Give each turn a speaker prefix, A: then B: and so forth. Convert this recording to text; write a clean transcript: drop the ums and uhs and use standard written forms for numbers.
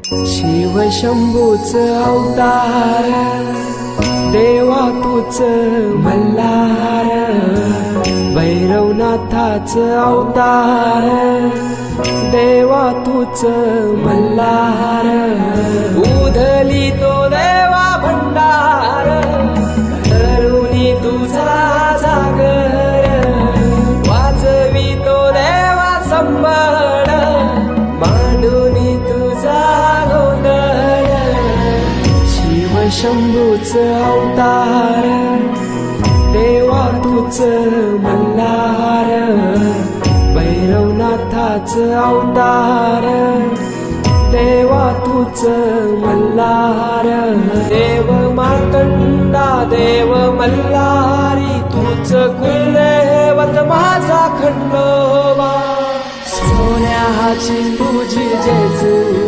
A: शिव शंभूच अवतार, देवा तूच मल्हार, भैरवनाथाच अवतार, देवा तूच मल्हार, उधली तो देवा भंडार, धरुणी तुझा जागर, वाजवी तो देवा संबळ, मांडुनी तुझा गोंधळ, शिव शंभूच अवतार, देवा तूच मल्हार, भैरवनाथाच अवतार, देवा तूच मल्हार, देव मार्तंडा देव मल्हारी, तूच कुलदैवत माझा खंडोबा, सोन्याची तुझी जेजू